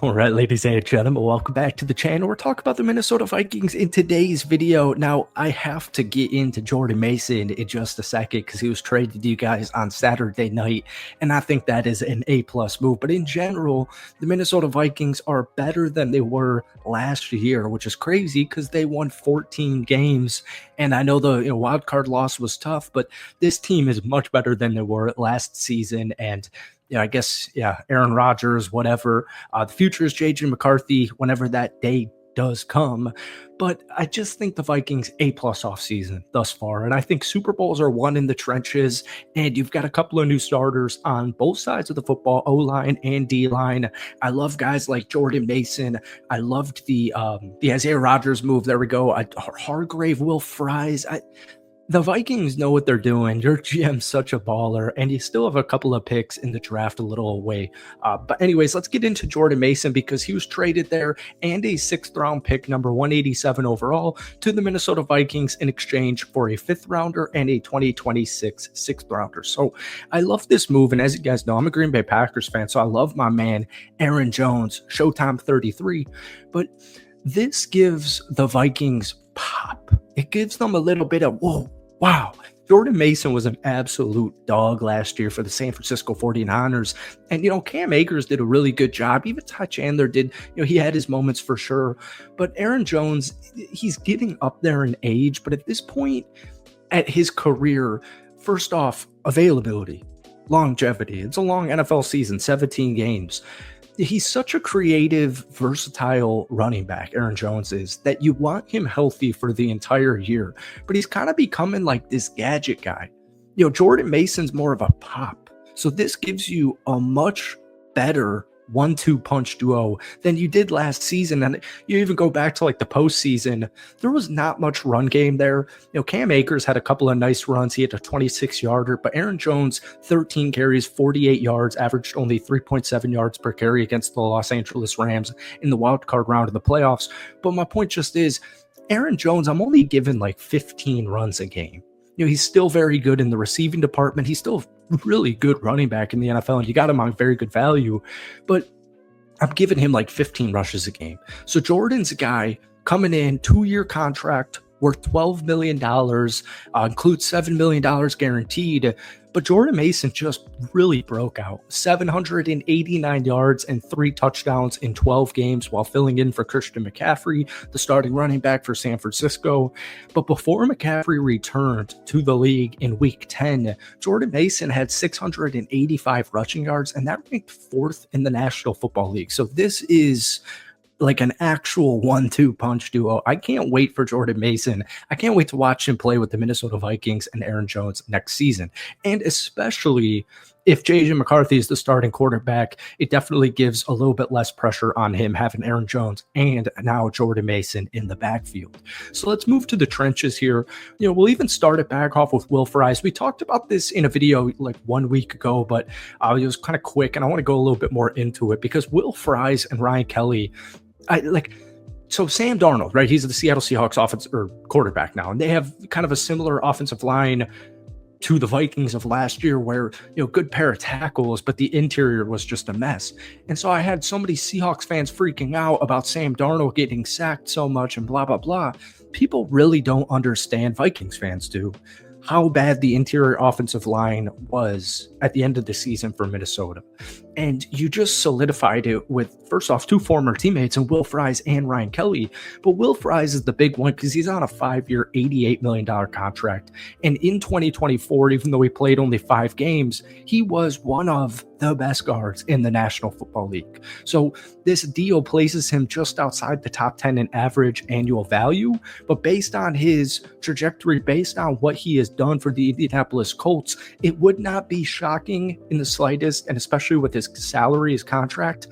All right, ladies and gentlemen, welcome back to the channel. We're talking about the Minnesota Vikings in today's video. Now, I have to get into Jordan Mason in just a second because he was traded to you guys on Saturday night, and I think that is an A-plus move. But in general, the Minnesota Vikings are better than they were last year, which is crazy because they won 14 games. And I know the wild card loss was tough, but this team is much better than they were last season. And I guess, Aaron Rodgers, whatever. The future is J.J. McCarthy whenever that day does come. But I just think the Vikings A-plus offseason thus far. And I think Super Bowls are won in the trenches. And you've got a couple of new starters on both sides of the football, O-line and D-line. I love guys like Jordan Mason. I loved the Isaiah Rodgers move. There we go. Hargrave, Will Fries. The Vikings know what they're doing. Your GM's such a baller, and you still have a couple of picks in the draft a little away. But anyways, let's get into Jordan Mason because he was traded there and a 6th-round pick, number 187 overall, to the Minnesota Vikings in exchange for a 5th-rounder and a 2026 6th-rounder. So I love this move, and as you guys know, I'm a Green Bay Packers fan, so I love my man Aaron Jones, Showtime 33. But this gives the Vikings pop. It gives them a little bit of, whoa, wow. Jordan Mason was an absolute dog last year for the San Francisco 49ers. And, Cam Akers did a really good job. Even Ty Chandler did, he had his moments for sure. But Aaron Jones, he's getting up there in age. But at this point at his career, first off, availability, longevity. It's a long NFL season, 17 games. He's such a creative, versatile running back, Aaron Jones is, that you want him healthy for the entire year. But he's kind of becoming like this gadget guy. Jordan Mason's more of a pop. So this gives you a much better 1-2 punch duo than you did last season. And you even go back to like the postseason, there was not much run game there. Cam Akers had a couple of nice runs. He had a 26-yarder, but Aaron Jones, 13 carries, 48 yards, averaged only 3.7 yards per carry against the Los Angeles Rams in the wild card round of the playoffs. But my point just is, Aaron Jones, I'm only given like 15 runs a game. He's still very good in the receiving department. He's still really good running back in the NFL, and you got him on very good value. But I'm giving him like 15 rushes a game. So Jordan's a guy coming in, 2-year contract, worth $12 million, includes $7 million guaranteed. But Jordan Mason just really broke out. 789 yards and 3 touchdowns in 12 games while filling in for Christian McCaffrey, the starting running back for San Francisco. But before McCaffrey returned to the league in Week 10, Jordan Mason had 685 rushing yards, and that ranked 4th in the National Football League. So this is like an actual 1-2 punch duo. I can't wait for Jordan Mason. I can't wait to watch him play with the Minnesota Vikings and Aaron Jones next season. And especially if J.J. McCarthy is the starting quarterback, it definitely gives a little bit less pressure on him having Aaron Jones and now Jordan Mason in the backfield. So let's move to the trenches here. We'll even start it back off with Will Fries. We talked about this in a video like 1 week ago, but it was kind of quick, and I want to go a little bit more into it because Will Fries and Ryan Kelly, so Sam Darnold, right? He's the Seattle Seahawks quarterback now, and they have kind of a similar offensive line to the Vikings of last year where, good pair of tackles, but the interior was just a mess. And so I had so many Seahawks fans freaking out about Sam Darnold getting sacked so much and blah, blah, blah. People really don't understand, Vikings fans do, how bad the interior offensive line was at the end of the season for Minnesota. And you just solidified it with, first off, 2 former teammates in Will Fries and Ryan Kelly. But Will Fries is the big one because he's on a 5-year, $88 million contract. And in 2024, even though he played only 5 games, he was one of the best guards in the National Football League. So this deal places him just outside the top 10 in average annual value. But based on his trajectory, based on what he has done for the Indianapolis Colts, it would not be shocking in the slightest, and especially with his salary, his contract,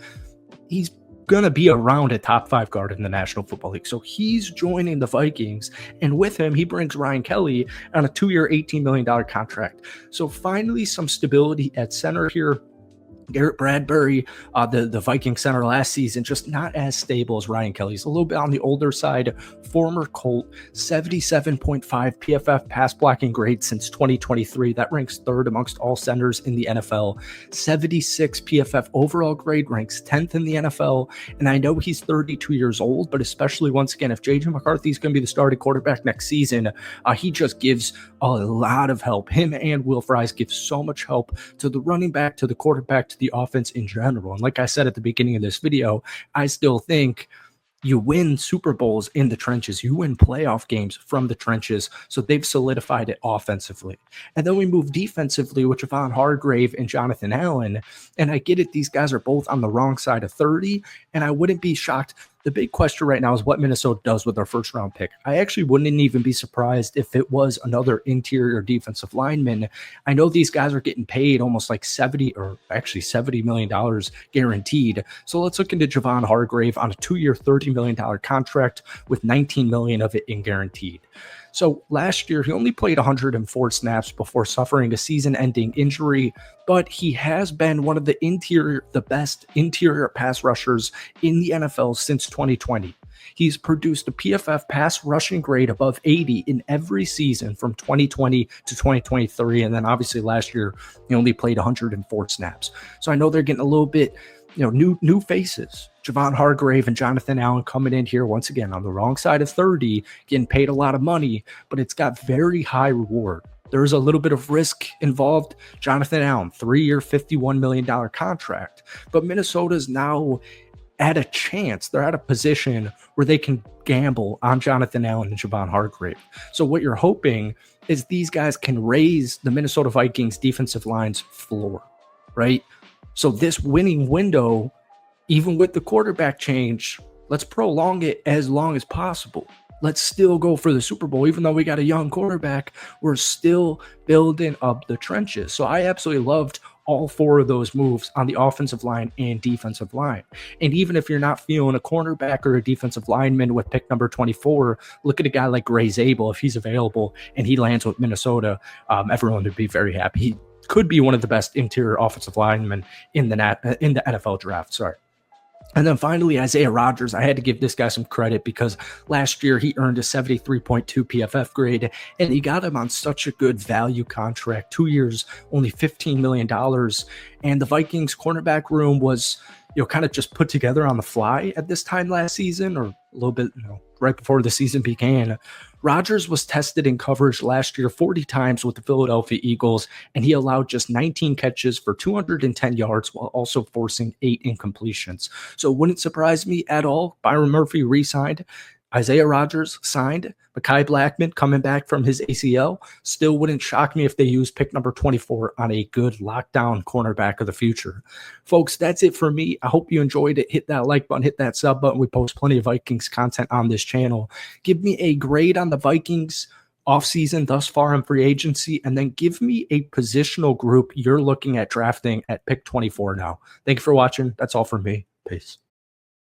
he's going to be around a top 5 guard in the National Football League. So he's joining the Vikings, and with him, he brings Ryan Kelly on a 2-year, $18 million contract. So finally, some stability at center here. Garrett Bradbury, the Viking center last season, just not as stable as Ryan Kelly. He's a little bit on the older side. Former Colt, 77.5 PFF pass blocking grade since 2023. That ranks third amongst all centers in the NFL. 76 PFF overall grade, ranks 10th in the NFL. And I know he's 32 years old, but especially once again, if JJ McCarthy is going to be the starting quarterback next season, he just gives a lot of help. Him and Will Fries give so much help to the running back, to the quarterback, to the offense in general. And like I said at the beginning of this video, I still think you win Super Bowls in the trenches. You win playoff games from the trenches. So they've solidified it offensively. And then we move defensively with Javon Hargrave and Jonathan Allen. And I get it, these guys are both on the wrong side of 30. And I wouldn't be shocked. The big question right now is what Minnesota does with their first round pick. I actually wouldn't even be surprised if it was another interior defensive lineman. I know these guys are getting paid almost like $70 million guaranteed. So let's look into Javon Hargrave on a 2-year, $30 million contract with $19 million of it in guaranteed. So last year, he only played 104 snaps before suffering a season-ending injury, but he has been one of the best interior pass rushers in the NFL since 2020. He's produced a PFF pass rushing grade above 80 in every season from 2020 to 2023, and then obviously last year, he only played 104 snaps. So I know they're getting a little bit, new faces. Javon Hargrave and Jonathan Allen coming in here once again on the wrong side of 30, getting paid a lot of money, but it's got very high reward. There's a little bit of risk involved. Jonathan Allen, 3-year, $51 million contract, but Minnesota's now at a chance. They're at a position where they can gamble on Jonathan Allen and Javon Hargrave. So what you're hoping is these guys can raise the Minnesota Vikings defensive line's floor, right? So this winning window, even with the quarterback change, let's prolong it as long as possible. Let's still go for the Super Bowl. Even though we got a young quarterback, we're still building up the trenches. So I absolutely loved all 4 of those moves on the offensive line and defensive line. And even if you're not feeling a cornerback or a defensive lineman with pick number 24, look at a guy like Gray Zabel. If he's available and he lands with Minnesota, everyone would be very happy. He could be one of the best interior offensive linemen in the NFL draft. Sorry. And then finally, Isaiah Rodgers. I had to give this guy some credit because last year he earned a 73.2 PFF grade, and he got him on such a good value contract, 2 years, only $15 million. And the Vikings cornerback room was, kind of just put together on the fly at this time last season, or a little bit, right before the season began. Rodgers was tested in coverage last year 40 times with the Philadelphia Eagles, and he allowed just 19 catches for 210 yards while also forcing 8 incompletions. So it wouldn't surprise me at all. Byron Murphy re-signed. Isaiah Rodgers signed. Mekhi Blackman coming back from his ACL. Still wouldn't shock me if they use pick number 24 on a good lockdown cornerback of the future. Folks, that's it for me. I hope you enjoyed it. Hit that like button, hit that sub button. We post plenty of Vikings content on this channel. Give me a grade on the Vikings offseason thus far in free agency, and then give me a positional group you're looking at drafting at pick 24 now. Thank you for watching. That's all from me. Peace.